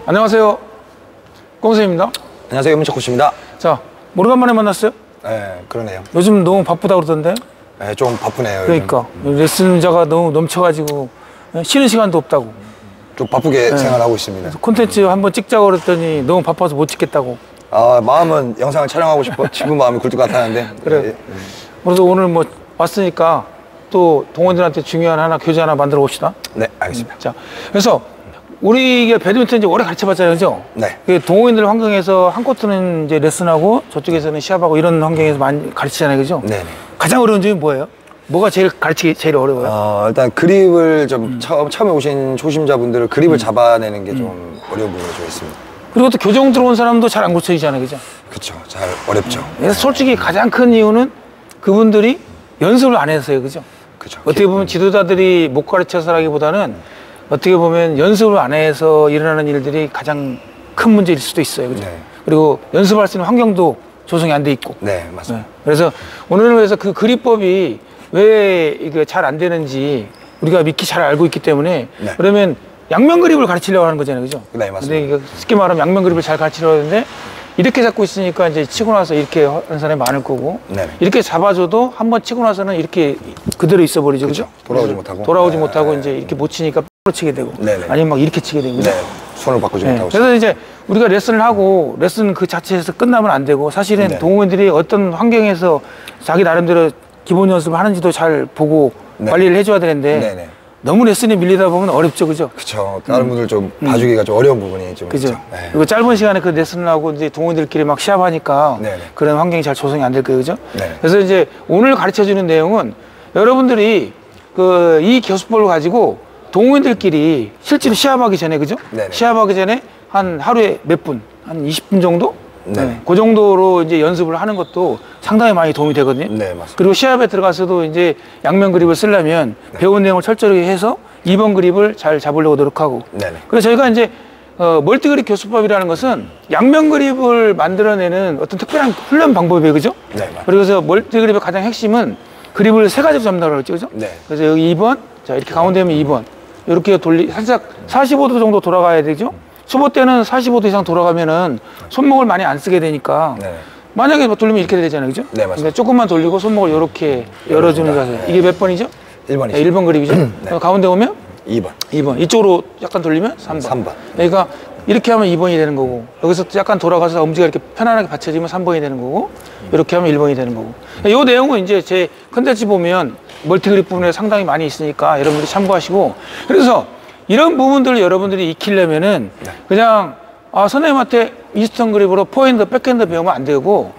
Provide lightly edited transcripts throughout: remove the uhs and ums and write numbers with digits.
안녕하세요. 꽁쌤입니다. 안녕하세요. 문철 코치입니다. 자, 오래간만에 만났어요? 네, 그러네요. 요즘 너무 바쁘다 그러던데? 네, 좀 바쁘네요. 그러니까 레슨자가 너무 넘쳐가지고 쉬는 시간도 없다고. 좀 바쁘게 생활하고 있습니다. 콘텐츠 한번 찍자고 그랬더니 너무 바빠서 못 찍겠다고. 아, 마음은 영상을 촬영하고 싶은 마음이 굴뚝 같았는데. 그래. 그래서 오늘 뭐 왔으니까 또 동호인들한테 중요한 하나 교재 하나 만들어 봅시다. 네, 알겠습니다. 자, 그래서 우리 이게 배드민턴 이제 오래 가르쳐 봤잖아요, 그죠? 네. 동호인들 환경에서 한 코트는 이제 레슨하고 저쪽에서는 시합하고 이런 환경에서 많이 가르치잖아요, 그죠? 네. 가장 어려운 점이 뭐예요? 뭐가 제일 가르치기 제일 어려워요? 일단 그립을 좀 처음에 오신 초심자분들을 그립을 잡아내는 게 좀 어려운 부분이 좀 있습니다. 그리고 또 교정 들어온 사람도 잘 안 고쳐지잖아요, 그죠? 그렇죠. 잘 어렵죠. 그래서 솔직히 가장 큰 이유는 그분들이 연습을 안 해서요, 그죠? 그렇죠. 어떻게 보면 지도자들이 못 가르쳐서라기보다는 어떻게 보면 연습을 안 해서 일어나는 일들이 가장 큰 문제일 수도 있어요, 그죠? 네. 그리고 연습할 수 있는 환경도 조성이 안 돼 있고. 네, 맞습니다. 네. 그래서 오늘은 그래서 그 그립법이 왜 이게 잘 안 되는지 우리가 미끼 잘 알고 있기 때문에 네. 그러면 양면 그립을 가르치려고 하는 거잖아요, 그죠? 네, 맞습니다. 근데 이게 쉽게 말하면 양면 그립을 잘 가르치려고 하는데 이렇게 잡고 있으니까 이제 치고 나서 이렇게 하는 사람이 많을 거고 네네. 이렇게 잡아줘도 한번 치고 나서는 이렇게 그대로 있어 버리죠, 그죠? 돌아오지 못하고. 돌아오지 네. 못하고 이제 이렇게 못 치니까 로 치게 되고 네네. 아니면 막 이렇게 치게 되고 그죠? 네. 손을 바꾸지 네. 못하고. 그래서 이제 우리가 레슨을 하고 레슨 그 자체에서 끝나면 안 되고 사실은 네. 동호인들이 어떤 환경에서 자기 나름대로 기본 연습을 하는지도 잘 보고 네. 관리를 해줘야 되는데 네네. 너무 레슨에 밀리다 보면 어렵죠, 그죠? 그렇죠. 다른 분들 좀 봐주기가 좀 어려운 부분이 좀 그죠? 있죠. 네. 그리고 짧은 시간에 그 레슨을 하고 이제 동호인들끼리 막 시합하니까 네네. 그런 환경이 잘 조성이 안 될 거예요, 그죠? 네. 그래서 이제 오늘 가르쳐 주는 내용은 여러분들이 그 이 교수법을 가지고 동호인들끼리 실제로 시합하기 전에, 그죠? 네네. 시합하기 전에 한 하루에 몇 분? 한 20분 정도? 네네. 그 정도로 이제 연습을 하는 것도 상당히 많이 도움이 되거든요. 네, 맞습니다. 그리고 시합에 들어가서도 이제 양면 그립을 쓰려면 배운 내용을 철저히 해서 2번 그립을 잘 잡으려고 노력하고. 네네. 그래서 저희가 이제 멀티 그립 교수법이라는 것은 양면 그립을 만들어내는 어떤 특별한 훈련 방법이에요, 그죠? 네, 맞습니다. 그래서 멀티 그립의 가장 핵심은 그립을 세 가지로 잡는다고 그랬죠, 그죠? 네. 그래서 여기 2번, 자 이렇게 가운데 하면 2번, 이렇게 살짝 45도 정도 돌아가야 되죠. 초보 때는 45도 이상 돌아가면은 손목을 많이 안 쓰게 되니까. 네. 만약에 뭐 돌리면 이렇게 되잖아요, 그죠? 네, 맞습니다. 그러니까 조금만 돌리고 손목을 이렇게 열어주는 자세. 네. 이게 몇 번이죠? 1번이죠. 네, 1번 그립이죠. 네. 가운데 오면 2번. 2번. 이쪽으로 약간 돌리면 3번. 3번. 그러니까 이렇게 하면 2번이 되는 거고, 여기서 약간 돌아가서 엄지가 이렇게 편안하게 받쳐지면 3번이 되는 거고, 이렇게 하면 1번이 되는 거고. 이 내용은 이제 제 컨텐츠 보면 멀티 그립 부분에 상당히 많이 있으니까 여러분들이 참고하시고, 그래서 이런 부분들을 여러분들이 익히려면은 그냥 선생님한테 이스턴 그립으로 포핸드, 백핸드 배우면 안 되고,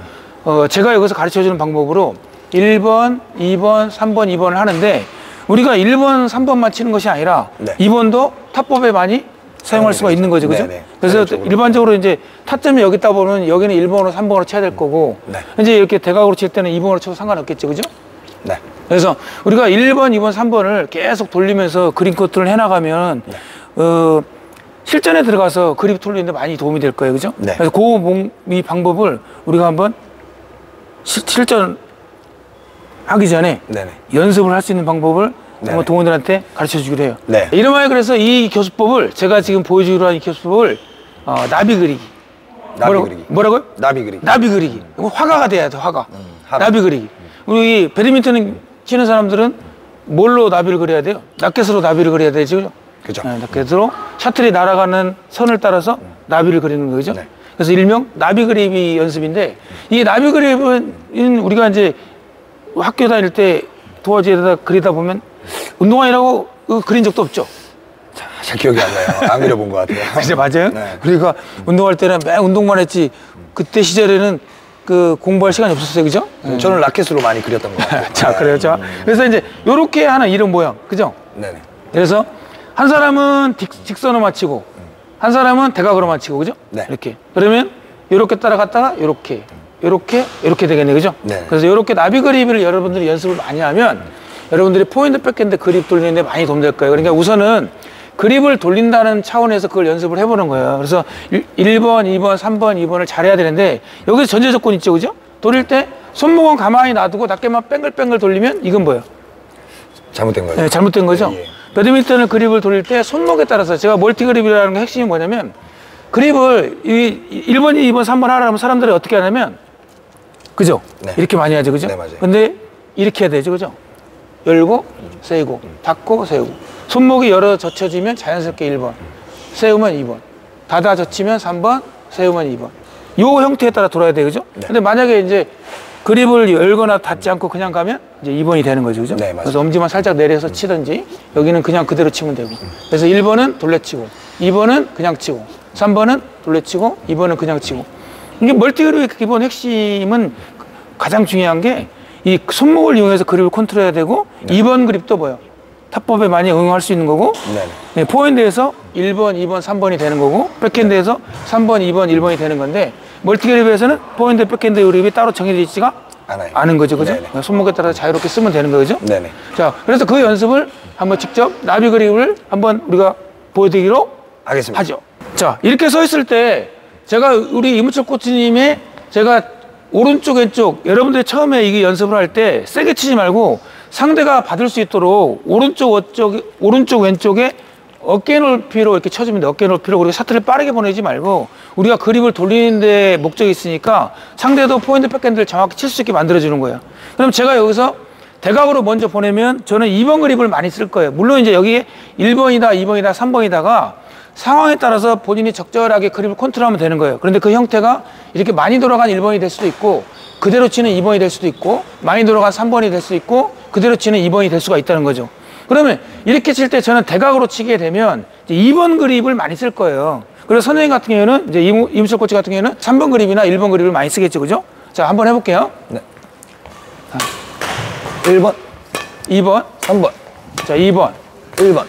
제가 여기서 가르쳐 주는 방법으로 1번, 2번, 3번, 2번을 하는데, 우리가 1번, 3번만 치는 것이 아니라 네. 2번도 타법에 많이 사용할 수가 있는 거죠, 그죠? 네네. 그래서 전형적으로. 일반적으로 이제 타점이 여기 있다 보면 여기는 1번으로 3번으로 쳐야 될 거고, 네. 이제 이렇게 대각으로 칠 때는 2번으로 쳐도 상관없겠죠, 그죠? 네. 그래서 우리가 1번, 2번, 3번을 계속 돌리면서 그립 커트를 해나가면 실전에 들어가서 그립 돌리는데 많이 도움이 될 거예요, 그죠? 네. 그래서 이 방법을 우리가 한번 실전 하기 전에 네네. 연습을 할 수 있는 방법을 네. 한번 동호인들한테 가르쳐 주기로 해요. 네. 이름하여 그래서 이 교수법을 제가 지금 보여주기로 한 이 교수법을 나비 그리기. 나비 그리기. 뭐라고요? 나비 그리기. 나비 그리기. 이거 화가가 돼야 돼, 화가. 화가. 나비 그리기. 우리 배드민턴 치는 사람들은 뭘로 나비를 그려야 돼요? 라켓으로 나비를 그려야 되죠. 그죠. 네, 라켓으로 셔틀이 날아가는 선을 따라서 나비를 그리는 거죠. 네. 그래서 일명 나비 그리기 연습인데, 이 나비 그립은 우리가 이제 학교 다닐 때 도화지에다 그리다 보면 운동화이라고 그린 적도 없죠. 잘 기억이 안 나요. 안 그려본 것 같아요. 진짜 맞아요? 네. 그러니까 운동할 때는 매 운동만 했지, 그때 시절에는 그 공부할 시간이 없었어요, 그죠? 저는 라켓으로 많이 그렸던 것 같아요. 자, 그래요. 자, 그래서 이제 요렇게 하는 이런 모양, 그죠? 네네. 그래서 한 사람은 직선으로 맞히고 한 사람은 대각으로 맞히고, 그죠? 네. 이렇게. 그러면 요렇게 따라갔다가 요렇게 되겠네, 그죠? 네. 그래서 요렇게 나비 그립을 여러분들이 연습을 많이 하면 여러분들이 포핸드, 백핸드 그립 돌리는데 많이 도움될 거예요. 그러니까 우선은 그립을 돌린다는 차원에서 그걸 연습을 해보는 거예요. 그래서 1번, 2번, 3번, 2번을 잘해야 되는데, 여기서 전제 조건 있죠, 그죠? 돌릴 때 손목은 가만히 놔두고 낮게만 뺑글뺑글 돌리면 이건 뭐예요? 잘못된 거죠. 네, 잘못된 거죠. 예. 배드민턴을 그립을 돌릴 때 손목에 따라서, 제가 멀티 그립이라는 게 핵심이 뭐냐면 그립을 1번, 2번, 3번 하라면 사람들이 어떻게 하냐면, 그죠? 네. 이렇게 많이 하죠, 그죠? 네, 맞아요. 근데 이렇게 해야 되죠, 그죠? 열고, 세우고, 닫고, 세우고. 손목이 열어 젖혀지면 자연스럽게 1번, 세우면 2번, 닫아 젖히면 3번, 세우면 2번. 요 형태에 따라 돌아야 돼요, 그죠? 네. 근데 만약에 이제 그립을 열거나 닫지 않고 그냥 가면 이제 2번이 되는 거죠, 그죠? 네, 맞아요. 그래서 엄지만 살짝 내려서 치든지, 여기는 그냥 그대로 치면 되고. 그래서 1번은 돌려치고, 2번은 그냥 치고, 3번은 돌려치고, 2번은 그냥 치고. 이게 멀티그립의 기본 핵심은 가장 중요한 게 이 손목을 이용해서 그립을 컨트롤해야 되고, 2번 그립도 뭐예요? 타법에 많이 응용할 수 있는 거고, 네. 포핸드에서 1번, 2번, 3번이 되는 거고, 백핸드에서 3번, 2번, 1번이 되는 건데, 멀티그립에서는 포핸드, 백핸드 그립이 따로 정해져 있지가 않은 거죠, 그죠? 네네. 손목에 따라서 자유롭게 쓰면 되는 거죠. 네네. 자, 그래서 그 연습을 한번 직접 나비 그립을 한번 우리가 보여드리기로 알겠습니다. 하죠. 자, 이렇게 서 있을 때 제가 우리 이무철 코치님의 제가 오른쪽 왼쪽 여러분들이 처음에 이게 연습을 할 때 세게 치지 말고 상대가 받을 수 있도록 오른쪽 왼쪽에 어깨 높이로 이렇게 쳐주면 돼. 어깨 높이로 우리가 샤트를 빠르게 보내지 말고 우리가 그립을 돌리는 데 목적이 있으니까 상대도 포핸드 백핸드를 정확히 칠 수 있게 만들어주는 거예요. 그럼 제가 여기서 대각으로 먼저 보내면 저는 2번 그립을 많이 쓸 거예요. 물론 이제 여기에 1번이다, 2번이다, 3번이다가 상황에 따라서 본인이 적절하게 그립을 컨트롤하면 되는 거예요. 그런데 그 형태가 이렇게 많이 돌아간 1번이 될 수도 있고 그대로 치는 2번이 될 수도 있고 많이 돌아간 3번이 될 수도 있고 그대로 치는 2번이 될 수가 있다는 거죠. 그러면 이렇게 칠 때 저는 대각으로 치게 되면 이제 2번 그립을 많이 쓸 거예요. 그래서 선생님 같은 경우에는 이제 이무철 코치 같은 경우에는 3번 그립이나 1번 그립을 많이 쓰겠죠, 그죠? 자, 한번 해볼게요. 네. 1번, 2번, 3번, 자, 2번, 1번,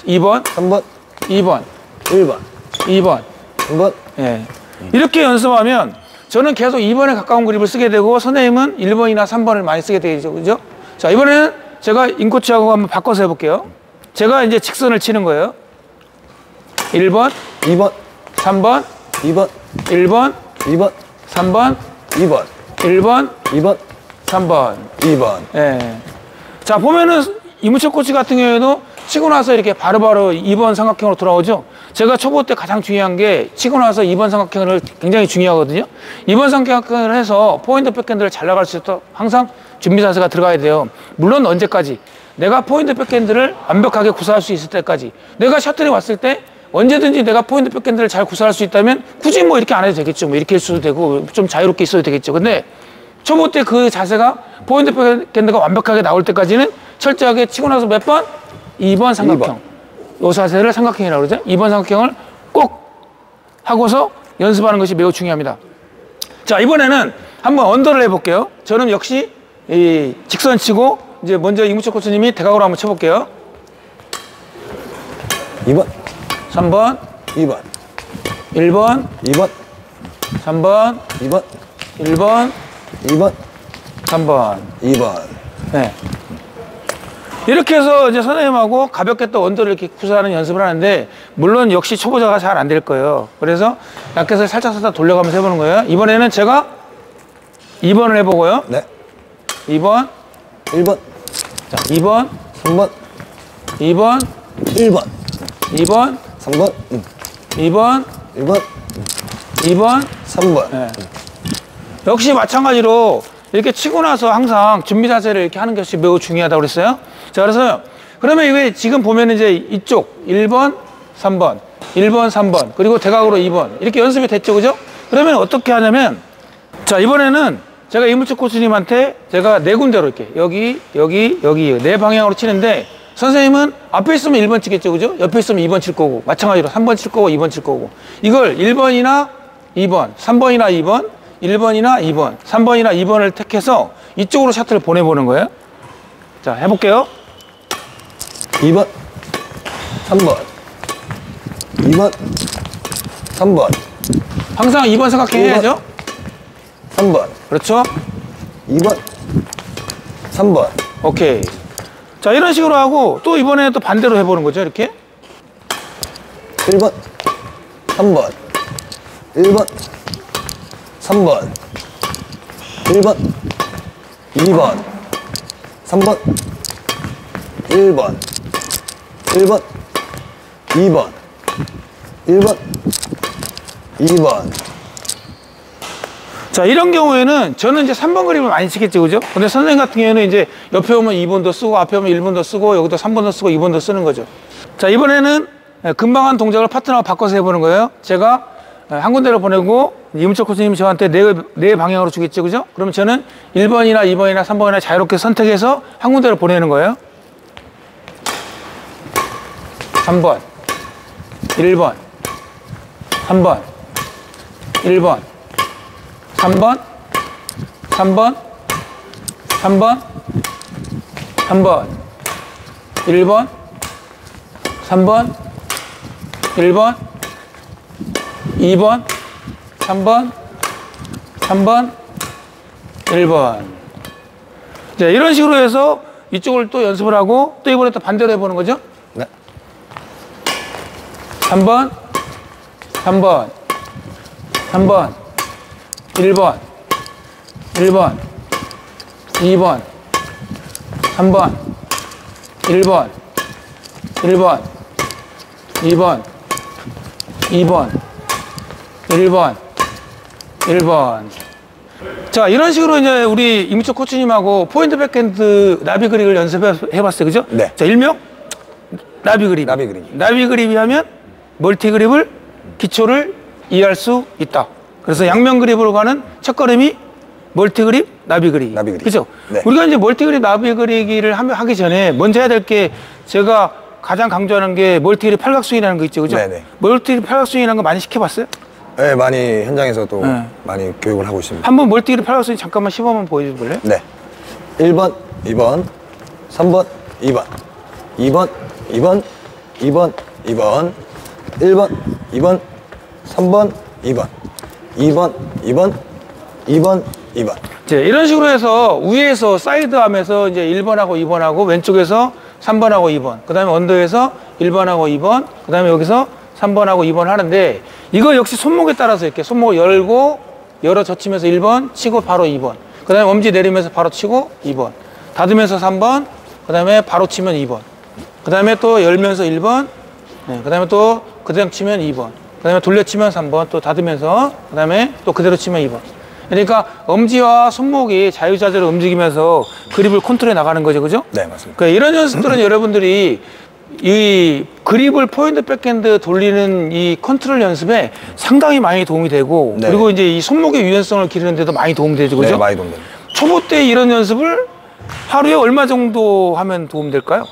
2번, 3번, 2번, 1번, 2번. 3번. 예. 이렇게 연습하면 저는 계속 2번에 가까운 그립을 쓰게 되고 선생님은 1번이나 3번을 많이 쓰게 되죠, 그죠? 자, 이번에는 제가 인코치하고 한번 바꿔서 해볼게요. 제가 이제 직선을 치는 거예요. 1번, 2번, 3번, 2번, 1번, 2번, 3번, 2번, 1번, 2번, 3번. 2번. 예. 자, 보면은 이무철 코치 같은 경우에도 치고 나서 이렇게 바로바로 2번 삼각형으로 돌아오죠. 제가 초보 때 가장 중요한 게 치고 나서 2번 삼각형을 굉장히 중요하거든요. 2번 삼각형을 해서 포인트 백핸드를 잘 나갈 수 있도록 항상 준비 자세가 들어가야 돼요. 물론 언제까지? 내가 포인트 백핸드를 완벽하게 구사할 수 있을 때까지. 내가 셔틀이 왔을 때 언제든지 내가 포인트 백핸드를 잘 구사할 수 있다면 굳이 뭐 이렇게 안 해도 되겠죠. 뭐 이렇게 있어도 되고 좀 자유롭게 있어도 되겠죠. 근데 초보 때 그 자세가 포인트 백핸드가 완벽하게 나올 때까지는 철저하게 치고 나서 몇 번? 2번 삼각형. 요 자세를 삼각형이라고 그러죠. 2번 삼각형을 꼭 하고서 연습하는 것이 매우 중요합니다. 자, 이번에는 한번 언더를 해볼게요. 저는 역시 이 직선 치고 이제 먼저 이무철 코치님이 대각으로 한번 쳐볼게요. 2번, 3번, 2번, 1번, 2번, 3번, 2번, 1번, 2번, 3번. 2번. 네. 이렇게 해서 이제 선생님하고 가볍게 또 언더를 이렇게 구사하는 연습을 하는데, 물론 역시 초보자가 잘 안 될 거예요. 그래서 라켓을 살짝 돌려가면서 해보는 거예요. 이번에는 제가 2번을 해보고요. 네. 2번, 1번, 자, 2번, 3번, 2번, 1번, 2번, 3번, 2번, 1번, 2번. 3번. 네. 역시 마찬가지로 이렇게 치고 나서 항상 준비 자세를 이렇게 하는 것이 매우 중요하다고 그랬어요. 자, 그래서 그러면 이게 지금 보면 이제 이쪽 1번, 3번, 1번, 3번, 그리고 대각으로 2번 이렇게 연습이 됐죠, 그죠? 그러면 어떻게 하냐면, 자, 이번에는 제가 이무철 코치님한테 제가 네 군데로 이렇게 여기, 여기, 여기 네 방향으로 치는데, 선생님은 앞에 있으면 1번 치겠죠, 그죠? 옆에 있으면 2번 칠 거고, 마찬가지로 3번 칠 거고 2번 칠 거고, 이걸 1번이나 2번, 3번이나 2번, 1번이나 2번, 3번이나 2번을 택해서 이쪽으로 샷을 보내보는 거예요. 자, 해볼게요. 2번, 3번, 2번, 3번, 항상 2번 삼각형 해야죠. 3번, 그렇죠? 2번, 3번. 오케이. 자, 이런 식으로 하고 또 이번에 또 반대로 해보는 거죠, 이렇게. 1번, 3번, 1번, 3번, 1번, 2번, 3번, 1번, 1번, 2번, 1번, 2번. 자, 이런 경우에는 저는 이제 3번 그립을 많이 치겠죠, 그죠? 근데 선생님 같은 경우에는 이제 옆에 오면 2번도 쓰고, 앞에 오면 1번도 쓰고, 여기도 3번도 쓰고, 2번도 쓰는 거죠. 자, 이번에는 금방 한 동작을 파트너와 바꿔서 해보는 거예요. 제가 한 군데를 보내고, 이문철 코치님이 저한테 네 방향으로 주겠죠, 그죠? 그러면 저는 1번이나 2번이나 3번이나 자유롭게 선택해서 한 군데를 보내는 거예요. 3번, 1번, 3번, 1번, 3번, 3번, 3번, 3번, 1번, 3번, 1번, 2번, 3번, 3번, 1번. 자, 이런 식으로 해서 이쪽을 또 연습을 하고 또 이번에 또 반대로 해보는 거죠. 네. 3번, 3번, 3번, 1번, 1번, 2번, 3번, 1번, 1번, 2번, 2번, 1번, 1번. 자, 이런 식으로 이제 우리 이문철 코치님하고 포인트 백핸드 나비 그립을 연습해 봤어요. 그죠? 네. 자, 일명 나비 그립. 나비 그립. 나비 그립이 하면 멀티 그립을 기초를 이해할 수 있다. 그래서 양면 그립으로 가는 첫걸음이 멀티 그립, 나비 그립. 나비 그립. 그죠? 네. 우리가 이제 멀티 그립, 나비 그립을 하기 전에 먼저 해야 될 게 제가 가장 강조하는 게 멀티 그립 팔각스윙이라는 거 있죠. 그죠? 네네. 멀티 그립 팔각스윙이라는 거 많이 시켜봤어요? 네, 많이 현장에서도 네. 많이 교육을 하고 있습니다. 한번 멀티 그립 팔각스윙 잠깐만 시범 보여줘 볼래요? 네. 1번, 2번, 3번, 2번, 2번, 2번, 2번, 2번, 1번, 2번, 3번, 2번, 2번, 2번, 2번, 2번. 이제 이런 식으로 해서 위에서 사이드암에서 이제 1번하고 2번하고 왼쪽에서 3번하고 2번, 그 다음에 언더에서 1번하고 2번, 그 다음에 여기서 3번하고 2번 하는데 이거 역시 손목에 따라서 이렇게 손목 열고 열어 젖히면서 1번 치고 바로 2번, 그 다음에 엄지 내리면서 바로 치고 2번, 닫으면서 3번, 그 다음에 바로 치면 2번, 그 다음에 또 열면서 1번, 네, 그 다음에 또 그대로 치면 2번, 그 다음에 돌려치면 3번, 또 닫으면서 그 다음에 또 그대로 치면 2번. 그러니까 엄지와 손목이 자유자재로 움직이면서 그립을 컨트롤해 나가는 거죠, 그죠? 네, 맞습니다. 그러니까 이런 연습들은 여러분들이 이 그립을 포인트 백핸드 돌리는 이 컨트롤 연습에 상당히 많이 도움이 되고, 네. 그리고 이제 이 손목의 유연성을 기르는 데도 많이 도움이 되죠, 그죠? 네, 많이 도움됩니다. 초보 때 이런 연습을 하루에 얼마 정도 하면 도움 될까요?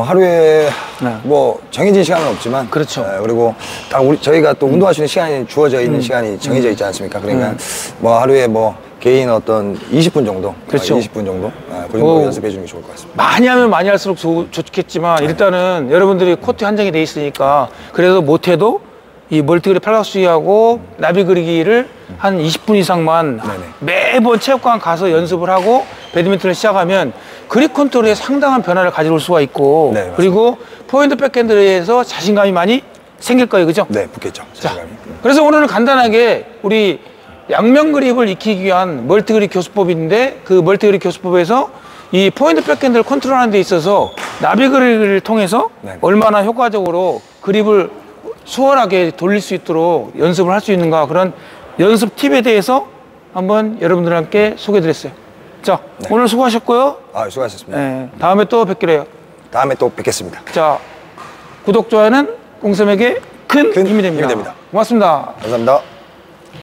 하루에 네. 뭐 정해진 시간은 없지만, 그렇죠. 그리고 딱 저희가 또 운동할 수 있는 시간이 주어져 있는 시간이 정해져 있지 않습니까? 그러니까 뭐 하루에 뭐 개인 어떤 20분 정도, 그렇죠. 20분 정도, 그 정도 오. 연습해 주는 게 좋을 것 같습니다. 많이 하면 많이 할수록 좋겠지만 일단은 여러분들이 코트 한정이 돼 있으니까 그래도 못해도 이 멀티그립 팔각수기하고 나비 그리기를 한 20분 이상만 매번 체육관 가서 연습을 하고 배드민턴을 시작하면 그립 컨트롤에 상당한 변화를 가져올 수가 있고, 네, 그리고 포인트 백핸드에서 자신감이 많이 생길 거예요, 그죠? 네, 붙겠죠. 자신감이. 그래서 오늘은 간단하게 우리 양면 그립을 익히기 위한 멀티 그립 교수법인데, 그 멀티 그립 교수법에서 이 포인트 백핸드를 컨트롤하는 데 있어서 나비 그립을 통해서 네. 얼마나 효과적으로 그립을 수월하게 돌릴 수 있도록 연습을 할 수 있는가, 그런 연습 팁에 대해서 한번 여러분들과 함께 소개해 드렸어요. 자, 네. 오늘 수고하셨고요. 수고하셨습니다. 네, 다음에 또 뵙기로 해요. 다음에 또 뵙겠습니다. 자, 구독, 좋아요는 공쌤에게 큰 큰 힘이 됩니다. 힘이 됩니다. 고맙습니다. 감사합니다.